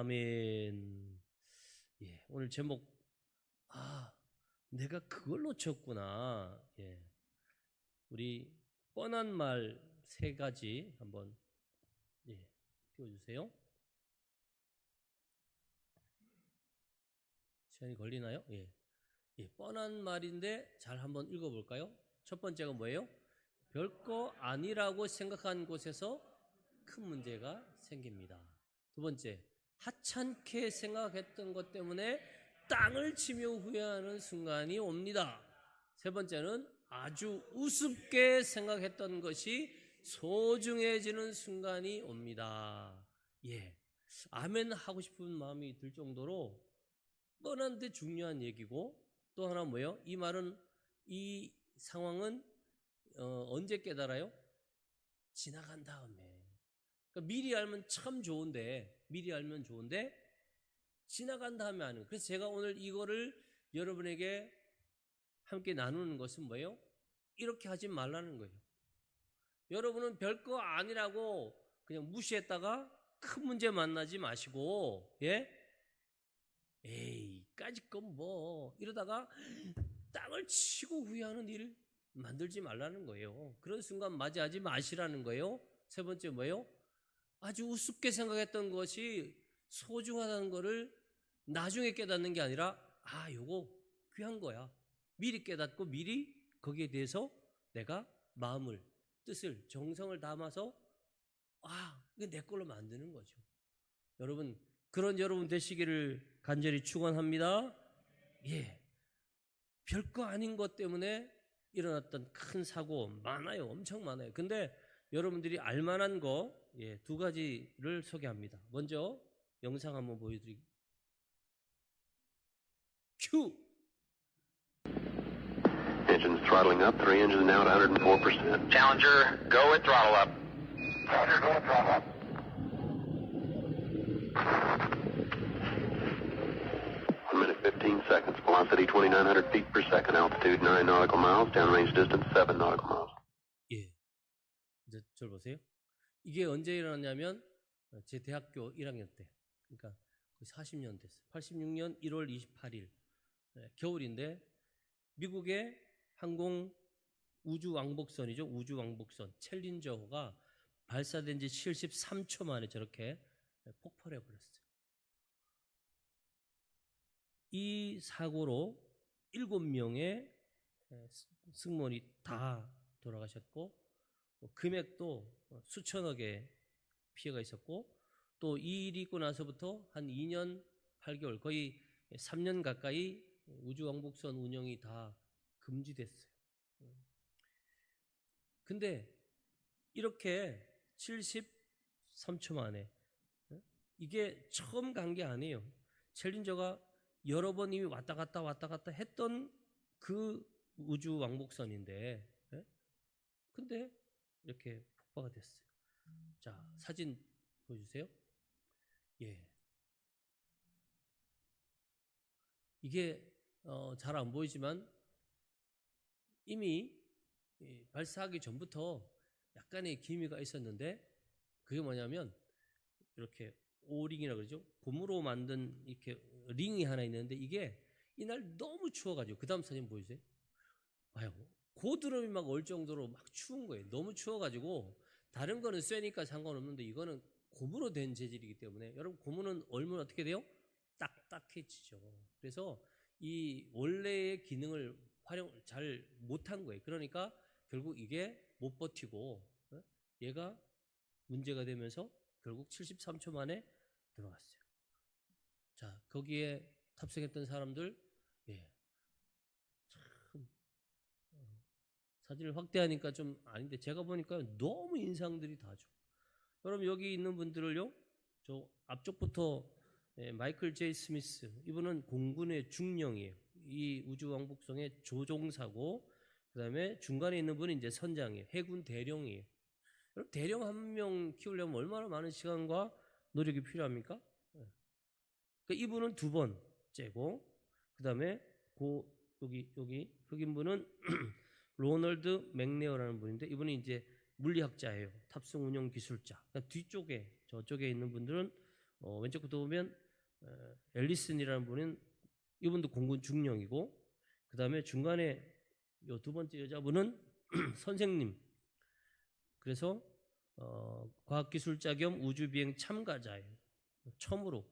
아멘. 예, 오늘 제목 내가 그걸 놓쳤구나. 예, 우리 뻔한 말 세 가지 한번 띄워주세요. 시간이 걸리나요? 예, 뻔한 말인데 잘 한번 읽어볼까요? 첫 번째가 뭐예요? 별거 아니라고 생각한 곳에서 큰 문제가 생깁니다. 두 번째, 하찮게 생각했던 것 때문에 땅을 치며 후회하는 순간이 옵니다. 세 번째는 아주 우습게 생각했던 것이 소중해지는 순간이 옵니다. 예, 아멘 하고 싶은 마음이 들 정도로 뻔한데 중요한 얘기고, 또 하나 뭐예요? 이 말은, 이 상황은 언제 깨달아요? 지나간 다음에. 그러니까 미리 알면 참 좋은데, 미리 알면 좋은데 지나간 다음에 아는 거예요. 그래서 제가 오늘 이거를 여러분에게 함께 나누는 것은 뭐예요? 이렇게 하지 말라는 거예요. 여러분은 별거 아니라고 그냥 무시했다가 큰 문제 만나지 마시고, 예? 에이, 까짓 건 뭐 이러다가 땅을 치고 후회하는 일을 만들지 말라는 거예요. 그런 순간 맞이하지 마시라는 거예요. 세 번째 뭐예요? 아주 우습게 생각했던 것이 소중하다는 거를 나중에 깨닫는 게 아니라 요거 귀한 거야. 미리 깨닫고 미리 거기에 대해서 내가 마음을, 뜻을, 정성을 담아서 이거 내 걸로 만드는 거죠. 여러분, 그런 여러분 되시기를 간절히 축원합니다. 예, 별거 아닌 것 때문에 일어났던 큰 사고 많아요. 엄청 많아요. 근데 여러분들이 알만한 거 두 가지를 소개합니다. 먼저 영상 한번 보여드릴게요. 큐! Engines throttling up, 3 engines now at 104%. Challenger, go with throttle up. Challenger, go with throttle up. 1 minute 15 seconds. Velocity 2,900 feet per second. Altitude 9 nautical miles. Downrange distance 7 nautical miles. 예, 이제 저 보세요. 이게 언제 일어났냐면 제 대학교 1학년 때, 그러니까 거의 40년 됐어요. 86년 1월 28일 겨울인데 미국의 항공 우주 왕복선이죠. 우주 왕복선 챌린저호가 발사된 지 73초 만에 저렇게 폭발해 버렸어요. 이 사고로 7명의 승무원이 다 돌아가셨고, 금액도 수천억의 피해가 있었고, 또 이 일이 있고 나서부터 한 2년 8개월, 거의 3년 가까이 우주왕복선 운영이 다 금지됐어요. 근데 이렇게 73초 만에, 이게 처음 간 게 아니에요. 챌린저가 여러 번 이미 왔다 갔다 했던 그 우주왕복선인데, 근데 이렇게 폭파가 됐어요. 자, 사진 보여주세요. 예, 이게 잘 안 보이지만 이미 발사하기 전부터 약간의 기미가 있었는데, 그게 뭐냐면 이렇게 오링이라 그러죠. 고무로 만든 이렇게 링이 하나 있는데, 이게 이날 너무 추워가지고, 그 다음 사진 보여주세요. 봐요. 고드름이 막 올 정도로 막 추운 거예요. 너무 추워가지고, 다른 거는 쇠니까 상관없는데 이거는 고무로 된 재질이기 때문에, 여러분 고무는 얼면 어떻게 돼요? 딱딱해지죠. 그래서 이 원래의 기능을 활용 잘 못한 거예요. 그러니까 결국 이게 못 버티고 얘가 문제가 되면서 결국 73초 만에 들어갔어요. 자, 거기에 탑승했던 사람들, 참 사진을 확대하니까 좀 아닌데, 제가 보니까 너무 인상들이 다죠. 여러분, 여기 있는 분들을요, 저 앞쪽부터 마이클 제이 스미스, 이분은 공군의 중령이에요. 이 우주왕복선의 조종사고, 그 다음에 중간에 있는 분이 이제 선장이에요. 해군 대령이에요. 여러분, 대령 한 명 키우려면 얼마나 많은 시간과 노력이 필요합니까? 그러니까 이분은 2번째고, 그 다음에 여기 흑인분은 로널드 맥네어라는 분인데, 이분이 이제 물리학자예요. 탑승 운영 기술자. 그러니까 뒤쪽에, 저쪽에 있는 분들은 왼쪽부터 보면 앨리슨이라는 분은 이분도 공군 중령이고 그 다음에 중간에 요 두 번째 여자분은 선생님. 그래서 과학기술자 겸 우주비행 참가자예요. 처음으로.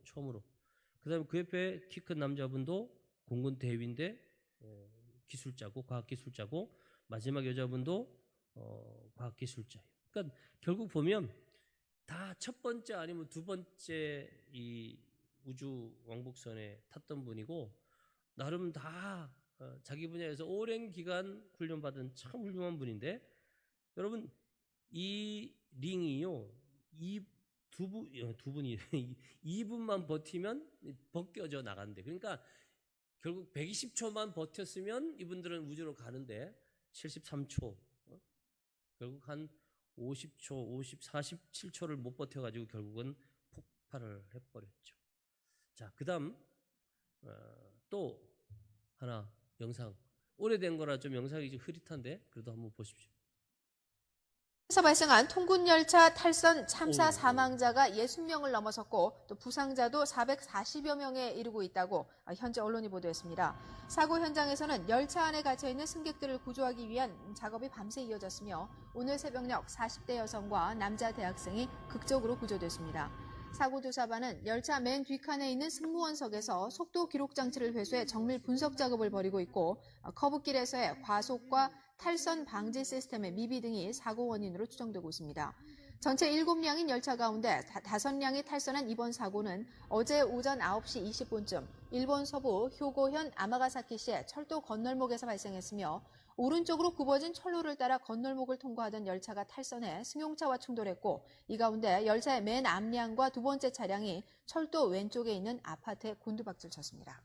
그 다음에 그 옆에 키 큰 남자분도 공군 대위인데 기술자고 과학기술자고 마지막 여자분도 과학기술자예요. 그러니까 결국 보면 다 첫 번째 아니면 두 번째 이 우주 왕복선에 탔던 분이고 나름 다 자기 분야에서 오랜 기간 훈련받은 참 훌륭한 분인데 여러분 이 링이요 두 분이 2분만 버티면 벗겨져 나간대. 그러니까 결국 120초만 버텼으면 이분들은 우주로 가는데 73초 결국 한 50초, 47초를 못 버텨가지고 결국은 폭발을 해버렸죠. 자, 그 다음 또 하나 영상 오래된 거라 좀 영상이 좀 흐릿한데 그래도 한번 보십시오. 에서 발생한 통군열차 탈선 참사 사망자가 60명을 넘어섰고 또 부상자도 440여 명에 이르고 있다고 현재 언론이 보도했습니다. 사고 현장에서는 열차 안에 갇혀있는 승객들을 구조하기 위한 작업이 밤새 이어졌으며 오늘 새벽녘 40대 여성과 남자 대학생이 극적으로 구조됐습니다. 사고조사반은 열차 맨 뒷칸에 있는 승무원석에서 속도 기록 장치를 회수해 정밀 분석 작업을 벌이고 있고 커브길에서의 과속과 탈선 방지 시스템의 미비 등이 사고 원인으로 추정되고 있습니다. 전체 7량인 열차 가운데 5량이 탈선한 이번 사고는 어제 오전 9시 20분쯤 일본 서부 효고현 아마가사키시의 철도 건널목에서 발생했으며 오른쪽으로 굽어진 철로를 따라 건널목을 통과하던 열차가 탈선해 승용차와 충돌했고 이 가운데 열차의 맨 앞량과 두 번째 차량이 철도 왼쪽에 있는 아파트에 곤두박질 쳤습니다.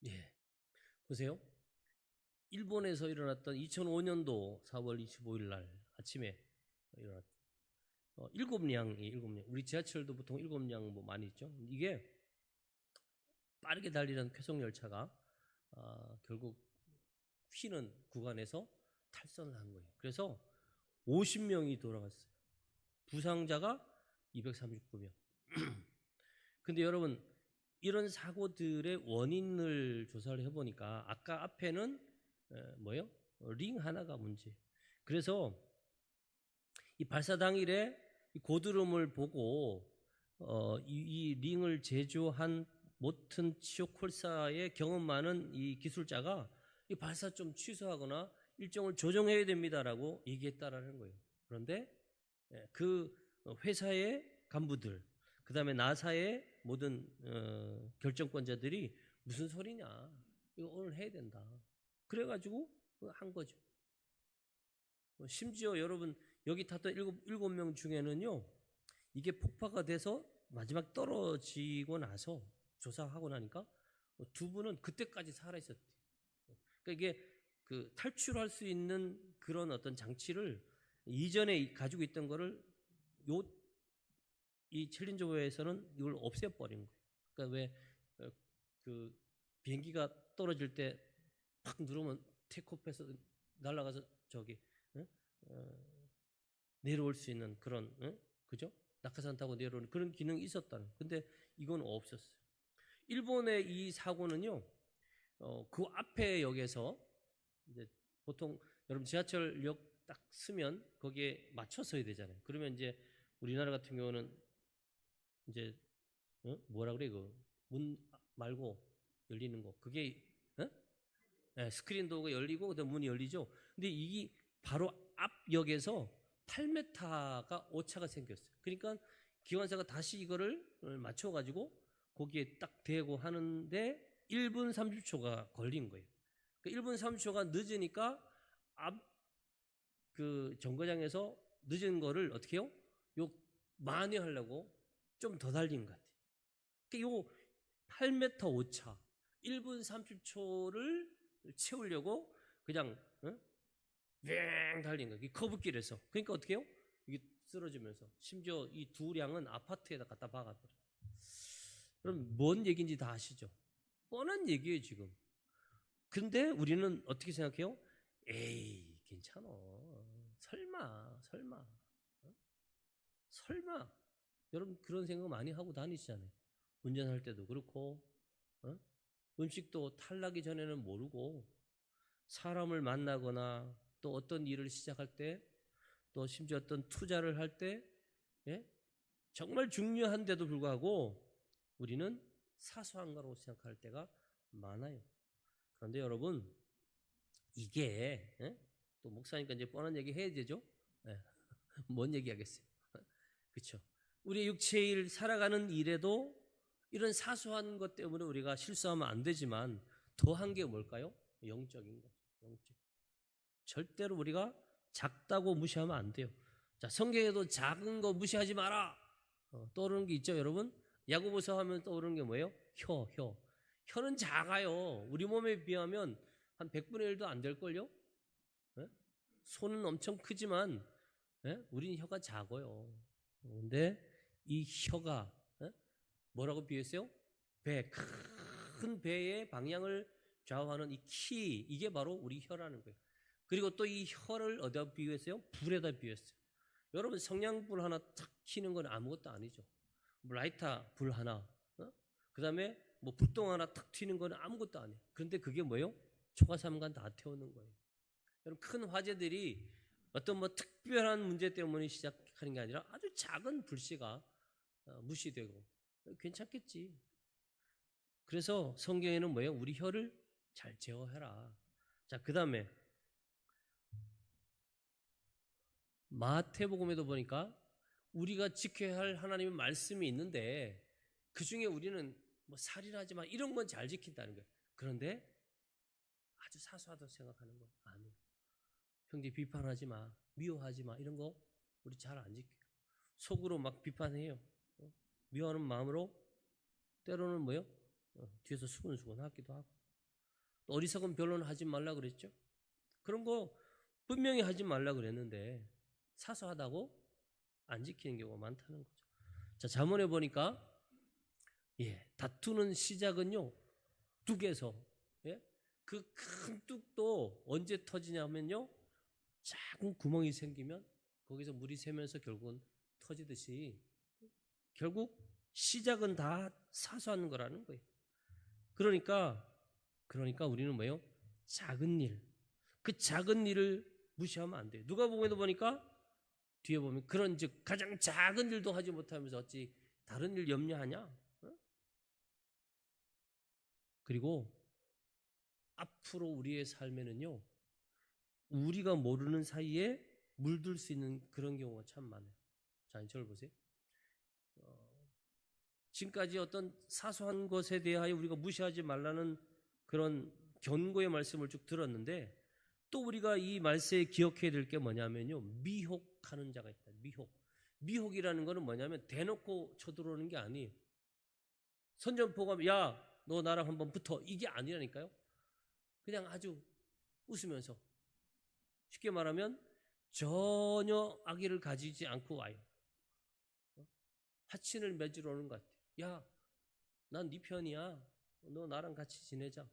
예, 보세요. 일본에서 일어났던 2005년도 4월 25일 날 아침에 일어났던 7량. 우리 지하철도 보통 7량 뭐 많이 있죠. 이게 빠르게 달리는 쾌속열차가 결국 휘는 구간에서 탈선을 한 거예요. 그래서 50명이 돌아갔어요. 부상자가 239명. 근데 여러분 이런 사고들의 원인을 조사를 해보니까 아까 앞에는 뭐요? 링 하나가 문제. 그래서 이 발사 당일에 이 고드름을 보고 이 링을 제조한 모튼 치오콜사의 경험 많은 이 기술자가 이 발사 좀 취소하거나 일정을 조정해야 됩니다라고 얘기했다라는 거예요. 그런데 그 회사의 간부들, 그 다음에 나사의 모든 결정권자들이 무슨 소리냐? 이거 오늘 해야 된다. 그래가지고 한 거죠. 심지어 여러분 여기 탔던 7명 중에는요. 이게 폭파가 돼서 마지막 떨어지고 나서 조사하고 나니까 두 분은 그때까지 살아있었대요. 그러니까 이게 그 탈출할 수 있는 그런 어떤 장치를 이전에 가지고 있던 거를 이 챌린저호에서는 이걸 없애버린 거예요. 그러니까 왜 그 비행기가 떨어질 때 팍 누르면 테이크오프해서 날아가서 저기 내려올 수 있는 그런 그죠? 낙하산 타고 내려오는 그런 기능이 있었다는. 근데 이건 없었어요. 일본의 이 사고는요. 그 앞에 역에서 이제 보통 여러분 지하철역 딱 쓰면 거기에 맞춰 서야 되잖아요. 그러면 이제 우리나라 같은 경우는 이제 뭐라 그래 문 말고 열리는 거 그게 네, 스크린 도어가 열리고 그다음 문이 열리죠. 근데 이게 바로 앞 역에서 8m가 오차가 생겼어요. 그러니까 기관사가 다시 이거를 맞춰가지고 거기에 딱 대고 하는데 1분 30초가 걸린 거예요. 그러니까 1분 30초가 늦으니까 앞 그 정거장에서 늦은 거를 어떻게 해요? 요 만회하려고 좀 더 달린 것 같아요. 그러니까 요 8m 오차 1분 30초를 채우려고 그냥 뱅 달린 거예요. 커브길에서. 그러니까 어떻게 해요? 이게 쓰러지면서 심지어 이 두 량은 아파트에다 갖다 박아버려요. 그럼 뭔 얘기인지 다 아시죠? 뻔한 얘기예요 지금. 근데 우리는 어떻게 생각해요? 에이 괜찮아. 설마 여러분 그런 생각 많이 하고 다니시잖아요. 운전할 때도 그렇고, 음식도 탈나기 전에는 모르고, 사람을 만나거나 또 어떤 일을 시작할 때, 또 심지어 어떤 투자를 할 때, 예? 정말 중요한데도 불구하고 우리는 사소한 거라고 생각할 때가 많아요. 그런데 여러분, 이게 또 목사니까 이제 뻔한 얘기 해야 되죠. 예. 뭔 얘기 하겠어요. 그렇죠. 우리 육체의 일 살아가는 일에도 이런 사소한 것 때문에 우리가 실수하면 안 되지만 더한 게 뭘까요? 영적인 거죠. 영적. 절대로 우리가 작다고 무시하면 안 돼요. 자, 성경에도 작은 거 무시하지 마라. 떠오르는 게 있죠, 여러분? 야고보서 하면 떠오르는 게 뭐예요? 혀. 혀는 작아요. 우리 몸에 비하면 한 100분의 1도 안 될걸요? 예? 손은 엄청 크지만 우린 혀가 작아요. 그런데 이 혀가 뭐라고 비유했어요? 배, 큰 배의 방향을 좌우하는 이 키, 이게 바로 우리 혀라는 거예요. 그리고 또 이 혀를 어디다 비유했어요? 불에다 비유했어요. 여러분 성냥불 하나 탁 켜는 건 아무것도 아니죠. 라이터 불 하나, 그 다음에 뭐 불똥 하나 탁 튀는 건 아무것도 아니에요. 그런데 그게 뭐예요? 초가삼간 다 태우는 거예요. 여러분 큰 화재들이 어떤 뭐 특별한 문제 때문에 시작하는 게 아니라 아주 작은 불씨가 무시되고 괜찮겠지. 그래서 성경에는 뭐예요? 우리 혀를 잘 제어해라. 자, 그 다음에 마태복음에도 보니까 우리가 지켜야 할 하나님의 말씀이 있는데 그 중에 우리는 뭐 살인하지 마 이런 건 잘 지킨다는 거예요. 그런데 아주 사소하다고 생각하는 거 아니에요. 형제 비판하지 마, 미워하지 마 이런 거 우리 잘 안 지켜요. 속으로 막 비판해요. 미워하는 마음으로 때로는 뭐요? 뒤에서 수근수근 하기도 하고 또 어리석은 변론 하지 말라 그랬죠. 그런 거 분명히 하지 말라 그랬는데 사소하다고 안 지키는 경우가 많다는 거죠. 자, 잠언에 보니까 다투는 시작은요 뚝에서 그 큰 뚝도 언제 터지냐면요 작은 구멍이 생기면 거기서 물이 새면서 결국은 터지듯이 결국 시작은 다 사소한 거라는 거예요. 그러니까 우리는 뭐예요? 작은 일, 그 작은 일을 무시하면 안 돼요. 누가복음에도 보니까 뒤에 보면 그런즉 가장 작은 일도 하지 못하면서 어찌 다른 일 염려하냐? 그리고 앞으로 우리의 삶에는요 우리가 모르는 사이에 물들 수 있는 그런 경우가 참 많아요. 자, 저를 보세요. 지금까지 어떤 사소한 것에 대하여 우리가 무시하지 말라는 그런 견고의 말씀을 쭉 들었는데 또 우리가 이 말씀에 기억해야 될 게 뭐냐면요 미혹하는 자가 있다. 미혹이라는 거는 뭐냐면 대놓고 쳐들어오는 게 아니에요. 선전포가 야 너 나랑 한번 붙어 이게 아니라니까요. 그냥 아주 웃으면서 쉽게 말하면 전혀 악의를 가지지 않고 와요. 화친을 맺으러 오는 것 같아요. 야, 난 네 편이야. 너 나랑 같이 지내자.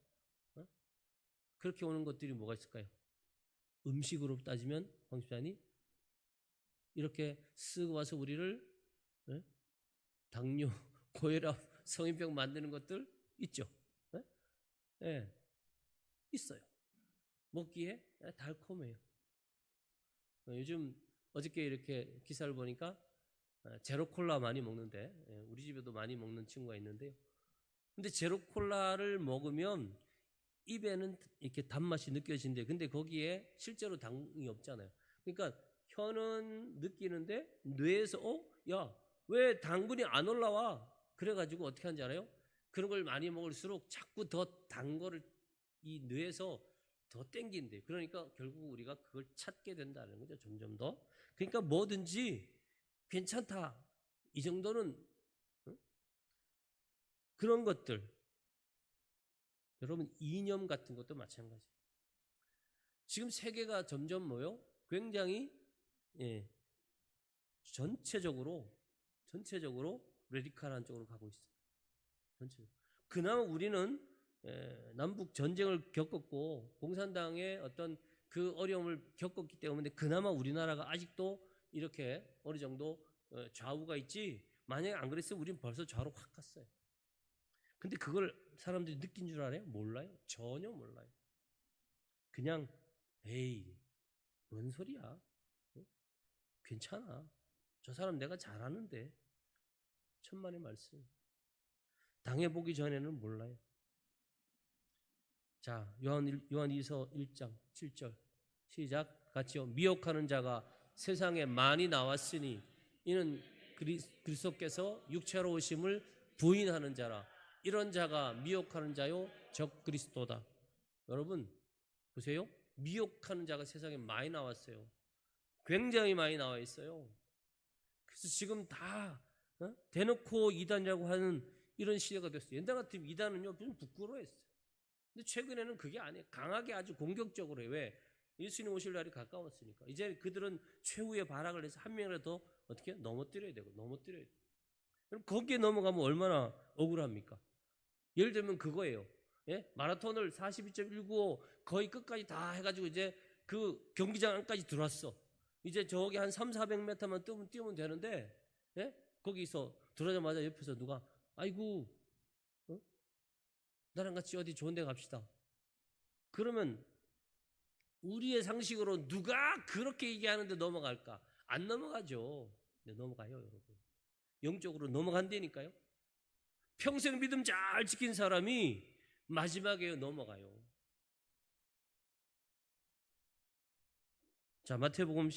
그렇게 오는 것들이 뭐가 있을까요? 음식으로 따지면 황 집사님 이렇게 쓱 와서 우리를 당뇨, 고혈압, 성인병 만드는 것들 있죠. 있어요. 먹기에 달콤해요. 요즘 어저께 이렇게 기사를 보니까 제로콜라 많이 먹는데 우리 집에도 많이 먹는 친구가 있는데요. 근데 제로콜라를 먹으면 입에는 이렇게 단맛이 느껴진대. 근데 거기에 실제로 당이 없잖아요. 그러니까 혀는 느끼는데 뇌에서 야, 왜 당분이 안 올라와? 그래가지고 어떻게 하는지 알아요? 그런 걸 많이 먹을수록 자꾸 더 단 거를 이 뇌에서 더 땡긴대. 그러니까 결국 우리가 그걸 찾게 된다는 거죠. 점점 더. 그러니까 뭐든지 괜찮다. 이 정도는 그런 것들. 여러분 이념 같은 것도 마찬가지예요. 지금 세계가 점점 뭐요? 굉장히 전체적으로 레디칼한 쪽으로 가고 있어요. 전체적으로. 그나마 우리는 남북 전쟁을 겪었고 공산당의 어떤 그 어려움을 겪었기 때문에 그나마 우리나라가 아직도 이렇게 어느 정도 좌우가 있지 만약에 안 그랬으면 우린 벌써 좌로 확 갔어요. 근데 그걸 사람들이 느낀 줄 알아요? 몰라요. 전혀 몰라요. 그냥 에이 뭔 소리야. 괜찮아. 저 사람 내가 잘하는데. 천만의 말씀. 당해보기 전에는 몰라요. 자, 요한일서 1장 7절 시작 같이요. 미혹하는 자가 세상에 많이 나왔으니 이는 그리스도께서 육체로 오심을 부인하는 자라. 이런 자가 미혹하는 자요 적 그리스도다. 여러분 보세요. 미혹하는 자가 세상에 많이 나왔어요. 굉장히 많이 나와 있어요. 그래서 지금 다 대놓고 이단이라고 하는 이런 시대가 됐어요. 옛날 같으면 이단은요 좀 부끄러워했어요. 근데 최근에는 그게 아니에요. 강하게 아주 공격적으로 해요. 왜? 예수님 오실 날이 가까웠으니까. 이제 그들은 최후의 발악을 해서 한 명이라도 어떻게 넘어뜨려야 되고 넘어뜨려야 돼요. 그럼 거기에 넘어가면 얼마나 억울합니까? 예를 들면 그거예요. 예? 마라톤을 42.195 거의 끝까지 다 해가지고 이제 그 경기장 안까지 들어왔어. 이제 저기 한 300-400m만 뛰면 되는데, 예? 거기서 들어오자마자 옆에서 누가, 아이고, 나랑 같이 어디 좋은 데 갑시다. 그러면 우리의 상식으로 누가 그렇게 얘기하는데 넘어갈까? 안 넘어가죠. 네, 넘어가요, 여러분. 영적으로 넘어간다니까요. 평생 믿음 잘 지킨 사람이 마지막에 넘어가요. 자, 마태복음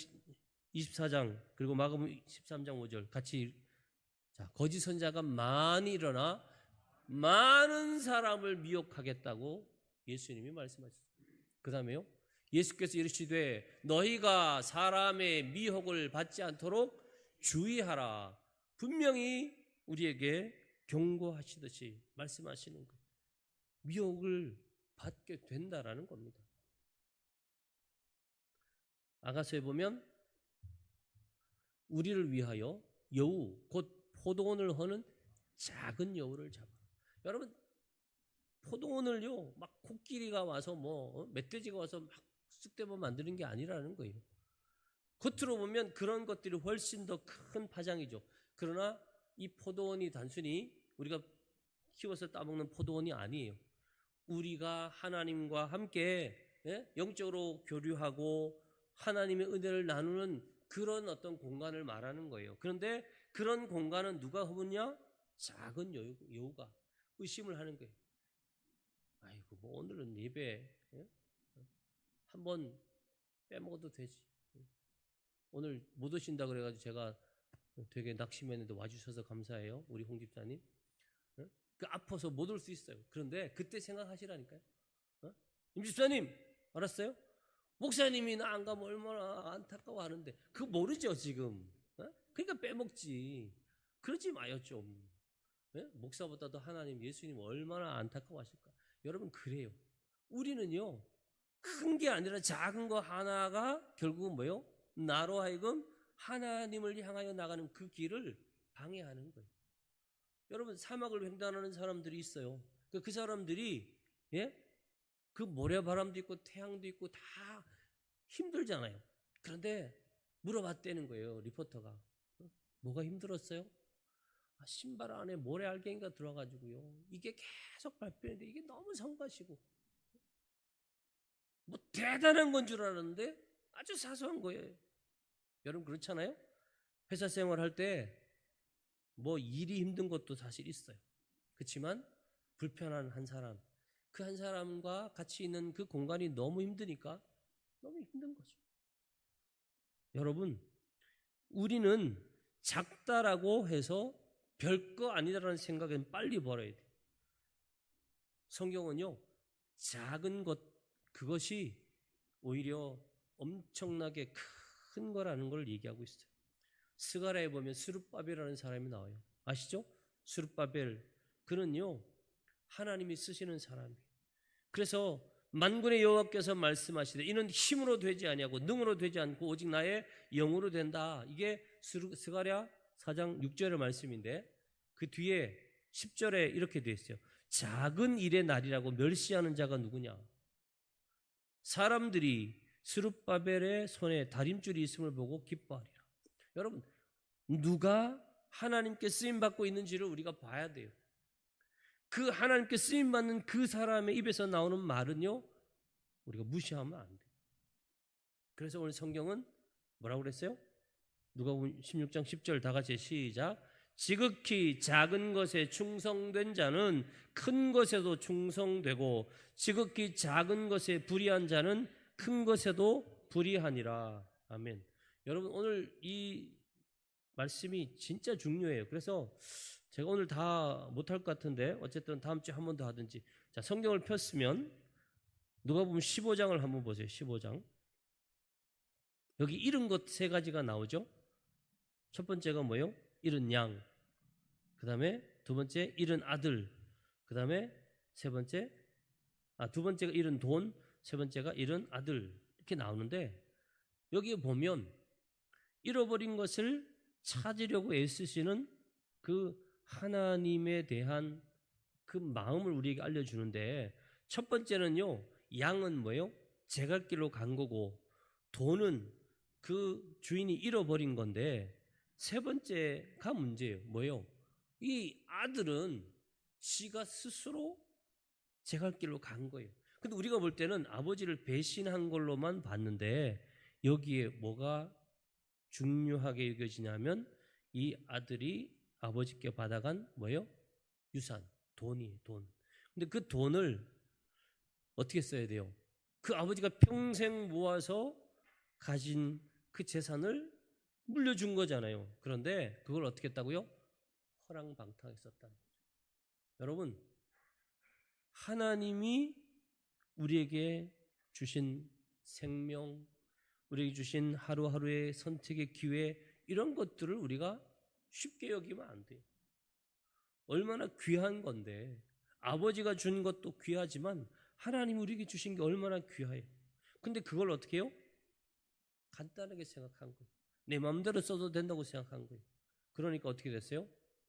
24장 그리고 마가복음 13장 5절 같이. 자, 거짓 선자가 많이 일어나 많은 사람을 미혹하겠다고 예수님이 말씀하셨습니다. 그 다음에요. 예수께서 이르시되 너희가 사람의 미혹을 받지 않도록 주의하라. 분명히 우리에게 경고하시듯이 말씀하시는 거예요. 미혹을 받게 된다라는 겁니다. 아가서에 보면 우리를 위하여 여우 곧 포도원을 허는 작은 여우를 잡아. 여러분 포도원을요 막 코끼리가 와서 뭐 멧돼지가 와서 막 쑥대밭 만드는 게 아니라는 거예요. 겉으로 보면 그런 것들이 훨씬 더 큰 파장이죠. 그러나 이 포도원이 단순히 우리가 키워서 따먹는 포도원이 아니에요. 우리가 하나님과 함께 영적으로 교류하고 하나님의 은혜를 나누는 그런 어떤 공간을 말하는 거예요. 그런데 그런 공간은 누가 허무냐? 작은 여우가 의심을 하는 거예요. 아이고 뭐 오늘은 예배 한번 빼먹어도 되지. 오늘 못 오신다 그래가지고 제가 되게 낙심했는데 와주셔서 감사해요. 우리 홍 집사님. 그 아파서 못 올 수 있어요. 그런데 그때 생각하시라니까요. 임 집사님 알았어요? 목사님이 나 안 가면 얼마나 안타까워하는데 그거 모르죠 지금. 그러니까 빼먹지. 그러지 마요 좀. 목사보다도 하나님 예수님 얼마나 안타까워하실까. 여러분 그래요. 우리는요 큰 게 아니라 작은 거 하나가 결국은 뭐예요? 나로 하여금 하나님을 향하여 나가는 그 길을 방해하는 거예요. 여러분 사막을 횡단하는 사람들이 있어요. 그 사람들이 그 모래바람도 있고 태양도 있고 다 힘들잖아요. 그런데 물어봤다는 거예요. 리포터가. 뭐가 힘들었어요? 신발 안에 모래알갱이가 들어가지고요. 이게 계속 발표했는데 이게 너무 성가시고 뭐 대단한 건 줄 알았는데 아주 사소한 거예요. 여러분 그렇잖아요? 회사 생활할 때 뭐 일이 힘든 것도 사실 있어요. 그렇지만 불편한 한 사람, 그 한 사람과 같이 있는 그 공간이 너무 힘드니까 너무 힘든 거죠. 여러분 우리는 작다라고 해서 별거 아니다라는 생각은 빨리 버려야 돼요. 성경은요 작은 것 그것이 오히려 엄청나게 큰 거라는 걸 얘기하고 있어요. 스가랴에 보면 스룹바벨이라는 사람이 나와요. 아시죠? 스룹바벨 그는요 하나님이 쓰시는 사람이에요. 그래서 만군의 여호와께서 말씀하시되 이는 힘으로 되지 아니하고 능으로 되지 않고 오직 나의 영으로 된다. 이게 스가랴 4장 6절의 말씀인데 그 뒤에 10절에 이렇게 되어 있어요. 작은 일의 날이라고 멸시하는 자가 누구냐? 사람들이 스룹바벨의 손에 다림줄이 있음을 보고 기뻐하리라. 여러분 누가 하나님께 쓰임받고 있는지를 우리가 봐야 돼요. 그 하나님께 쓰임받는 그 사람의 입에서 나오는 말은요, 우리가 무시하면 안 돼요. 그래서 오늘 성경은 뭐라고 그랬어요? 누가복음 16장 10절 다 같이 시작. 지극히 작은 것에 충성된 자는 큰 것에도 충성되고 지극히 작은 것에 불의한 자는 큰 것에도 불의하니라. 아멘. 여러분 오늘 이 말씀이 진짜 중요해요. 그래서 제가 오늘 다 못할 것 같은데 어쨌든 다음 주에 한 번 더 하든지. 자, 성경을 폈으면 누가복음 15장을 한번 보세요. 15장. 여기 잃은 것 세 가지가 나오죠. 첫 번째가 뭐예요? 잃은 양. 그 다음에 두 번째 잃은 아들. 그 다음에 두 번째가 잃은 돈. 세 번째가 잃은 아들. 이렇게 나오는데 여기에 보면 잃어버린 것을 찾으려고 애쓰시는 그 하나님에 대한 그 마음을 우리에게 알려주는데 첫 번째는요. 양은 뭐예요? 제 갈 길로 간 거고 돈은 그 주인이 잃어버린 건데 세 번째가 문제예요. 뭐예요? 이 아들은 지가 스스로 제 갈 길로 간 거예요. 근데 우리가 볼 때는 아버지를 배신한 걸로만 봤는데 여기에 뭐가 중요하게 여겨지냐면 이 아들이 아버지께 받아간 뭐예요? 유산, 돈이에요. 돈. 근데 그 돈을 어떻게 써야 돼요? 그 아버지가 평생 모아서 가진 그 재산을 물려준 거잖아요. 그런데 그걸 어떻게 했다고요? 허랑방탕하게 썼다는 거죠. 여러분, 하나님이 우리에게 주신 생명, 우리에게 주신 하루하루의 선택의 기회, 이런 것들을 우리가 쉽게 여기면 안 돼요. 얼마나 귀한 건데, 아버지가 준 것도 귀하지만 하나님이 우리에게 주신 게 얼마나 귀해요. 근데 그걸 어떻게 해요? 간단하게 생각한 거예요. 내 마음대로 써도 된다고 생각한 거예요. 그러니까 어떻게 됐어요?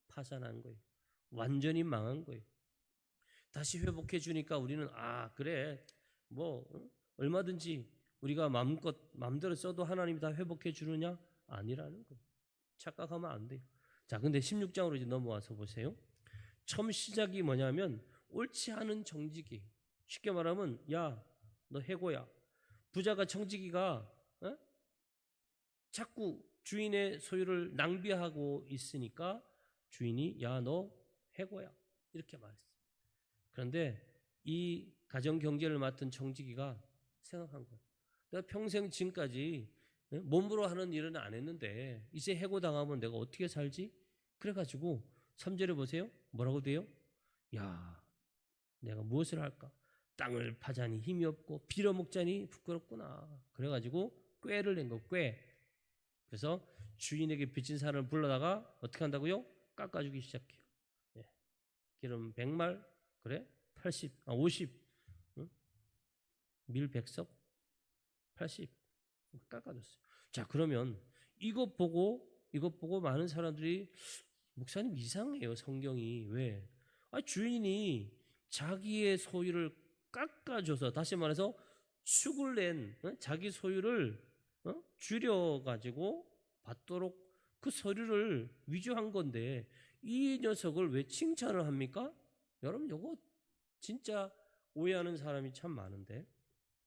파산한 거예요. 완전히 망한 거예요. 다시 회복해 주니까 우리는 그래 얼마든지 우리가 마음대로 써도 하나님이 다 회복해 주느냐? 아니라는 거예요. 착각하면 안 돼요. 자, 근데 16장으로 이제 넘어와서 보세요. 처음 시작이 뭐냐면 옳지 않은 정직이. 쉽게 말하면 야, 너 해고야. 부자가 정직이가 자꾸 주인의 소유를 낭비하고 있으니까 주인이 야, 너 해고야. 이렇게 말했어요. 그런데 이 가정 경제를 맡은 정직이가 생각한 거예요. 내가 평생 지금까지 몸으로 하는 일은 안 했는데 이제 해고당하면 내가 어떻게 살지? 그래가지고 3절에 보세요. 뭐라고 돼요? 야, 내가 무엇을 할까? 땅을 파자니 힘이 없고 빌어먹자니 부끄럽구나. 그래가지고 꾀를 낸 거, 꾀. 그래서 주인에게 빚진 사람을 불러다가 어떻게 한다고요? 깎아주기 시작해요. 기름 100말, 그래? 50, 응? 밀 100석, 80 깎아줬어요. 자, 그러면 이것 보고 많은 사람들이 목사님 이상해요, 성경이. 왜? 주인이 자기의 소유를 깎아줘서, 다시 말해서 축을 낸 자기 소유를 줄여가지고 받도록 그 서류를 위조한 건데 이 녀석을 왜 칭찬을 합니까? 여러분, 이거 진짜 오해하는 사람이 참 많은데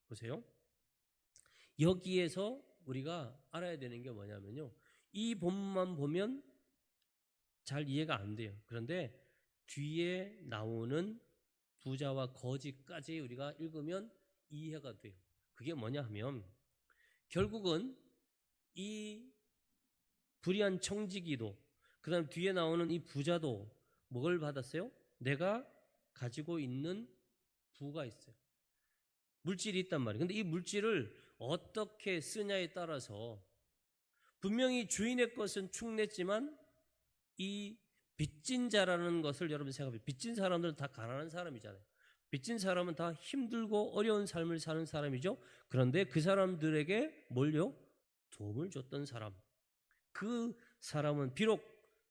보세요. 여기에서 우리가 알아야 되는 게 뭐냐면요, 이 본문만 보면 잘 이해가 안 돼요. 그런데 뒤에 나오는 부자와 거지까지 우리가 읽으면 이해가 돼요. 그게 뭐냐 하면 결국은 이 불의한 청지기도, 그 다음 뒤에 나오는 이 부자도 뭘 받았어요? 내가 가지고 있는 부가 있어요. 물질이 있단 말이에요. 근데 이 물질을 어떻게 쓰냐에 따라서 분명히 주인의 것은 축냈지만 이 빚진 자라는 것을 여러분 생각해보세요. 빚진 사람들은 다 가난한 사람이잖아요. 빚진 사람은 다 힘들고 어려운 삶을 사는 사람이죠. 그런데 그 사람들에게 뭘요? 도움을 줬던 사람. 그 사람은 비록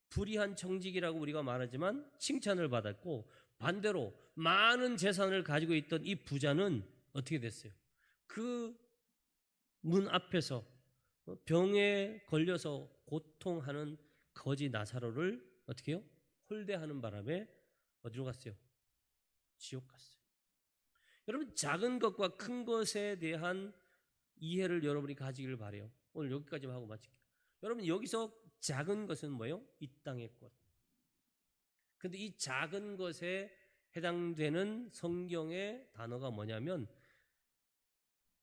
불의한 정직이라고 우리가 말하지만 칭찬을 받았고, 반대로 많은 재산을 가지고 있던 이 부자는 어떻게 됐어요? 그 문 앞에서 병에 걸려서 고통하는 거지 나사로를 어떻게 해요? 홀대하는 바람에 어디로 갔어요? 지옥 갔어요. 여러분, 작은 것과 큰 것에 대한 이해를 여러분이 가지기를 바라요. 오늘 여기까지만 하고 마칠게요. 여러분, 여기서 작은 것은 뭐예요? 이 땅의 것. 근데 이 작은 것에 해당되는 성경의 단어가 뭐냐면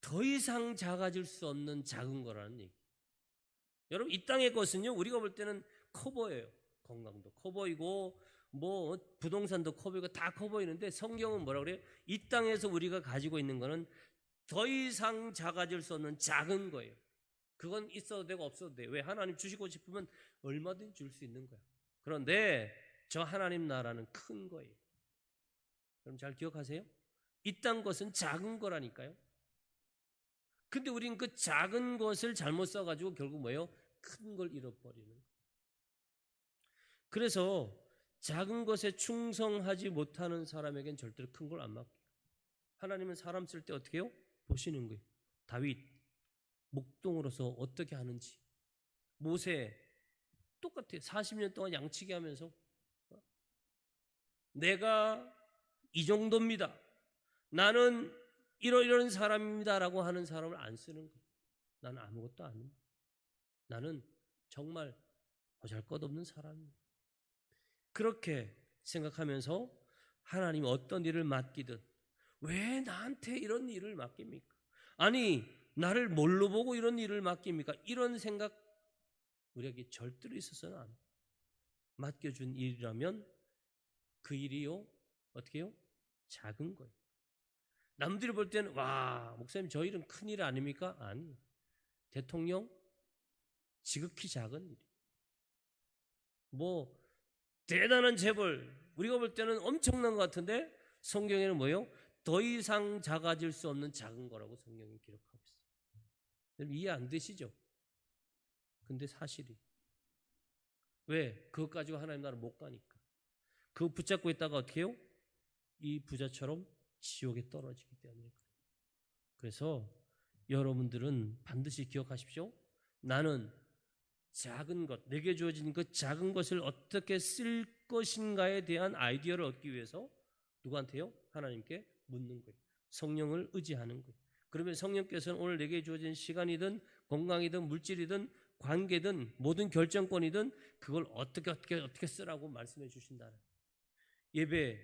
더 이상 작아질 수 없는 작은 거라는 얘기. 여러분, 이 땅의 것은요, 우리가 볼 때는 커 보여요. 건강도 커 보이고 뭐 부동산도 커 보이고 다 커 보이는데 성경은 뭐라 그래요? 이 땅에서 우리가 가지고 있는 거는 더 이상 작아질 수 없는 작은 거예요. 그건 있어도 되고 없어도 돼요. 왜? 하나님 주시고 싶으면 얼마든지 줄 수 있는 거야. 그런데 저 하나님 나라는 큰 거예요. 여러분 잘 기억하세요? 이 땅 것은 작은 거라니까요. 근데 우리는 그 작은 것을 잘못 써가지고 결국 뭐예요? 큰 걸 잃어버리는 거예요. 그래서 작은 것에 충성하지 못하는 사람에겐 절대로 큰 걸 안 맡겨요. 하나님은 사람 쓸 때 어떻게 해요? 보시는 거예요. 다윗 목동으로서 어떻게 하는지, 모세 똑같아요. 40년 동안 양치기 하면서 내가 이 정도입니다, 나는 이런 사람입니다라고 하는 사람을 안 쓰는 거예요. 나는 아무것도 아닙니다. 나는 정말 보잘것없는 사람입니다. 그렇게 생각하면서 하나님이 어떤 일을 맡기든 왜 나한테 이런 일을 맡깁니까? 아니 나를 뭘로 보고 이런 일을 맡깁니까? 이런 생각 우리에게 절대로 있어서는 안 돼요. 맡겨준 일이라면 그 일이요 어떻게 해요? 작은 거예요. 남들이 볼 때는 와 목사님 저 일은 큰 일 아닙니까? 아니에요. 대통령 지극히 작은 일이에요. 뭐 대단한 재벌 우리가 볼 때는 엄청난 것 같은데 성경에는 뭐예요? 더 이상 작아질 수 없는 작은 거라고 성경이 기록하고 있어요. 여러분 이해 안 되시죠? 근데 사실이 왜? 그것 가지고 하나님 나라 못 가니까. 그거 붙잡고 있다가 어떻게 해요? 이 부자처럼 지옥에 떨어지기 때문에 그래요. 그래서 여러분들은 반드시 기억하십시오. 나는 작은 것, 내게 주어진 그 작은 것을 어떻게 쓸 것인가에 대한 아이디어를 얻기 위해서 누구한테요? 하나님께 묻는 거예요. 성령을 의지하는 거예요. 그러면 성령께서는 오늘 내게 주어진 시간이든 건강이든 물질이든 관계든 모든 결정권이든 그걸 어떻게 쓰라고 말씀해 주신다는 거예요. 예배,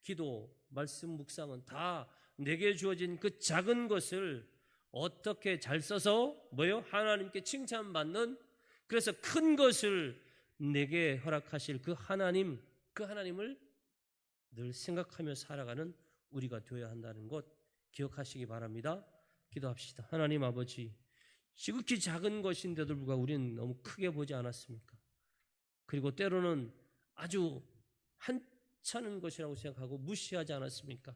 기도, 말씀 묵상은 다 내게 주어진 그 작은 것을 어떻게 잘 써서 뭐예요? 하나님께 칭찬받는, 그래서 큰 것을 내게 허락하실 그 하나님을 늘 생각하며 살아가는 우리가 되어야 한다는 것 기억하시기 바랍니다. 기도합시다. 하나님 아버지, 지극히 작은 것인데도 불구하고 우리는 너무 크게 보지 않았습니까? 그리고 때로는 아주 한찮은 것이라고 생각하고 무시하지 않았습니까?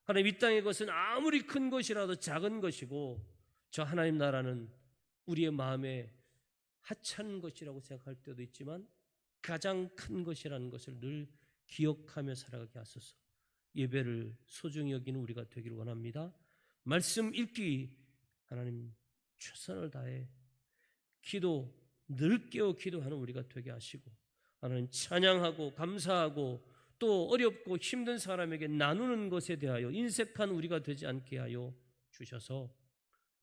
하나님, 이 땅의 것은 아무리 큰 것이라도 작은 것이고 저 하나님 나라는 우리의 마음에 하찮은 것이라고 생각할 때도 있지만 가장 큰 것이라는 것을 늘 기억하며 살아가게 하소서. 예배를 소중히 여기는 우리가 되기를 원합니다. 말씀 읽기 하나님 최선을 다해 기도 늘 깨어 기도하는 우리가 되게 하시고 하나님 찬양하고 감사하고 또 어렵고 힘든 사람에게 나누는 것에 대하여 인색한 우리가 되지 않게 하여 주셔서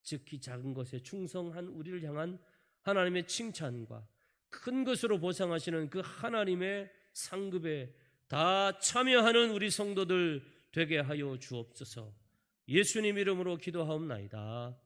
즉히 작은 것에 충성한 우리를 향한 하나님의 칭찬과 큰 것으로 보상하시는 그 하나님의 상급에 다 참여하는 우리 성도들 되게 하여 주옵소서. 예수님 이름으로 기도하옵나이다.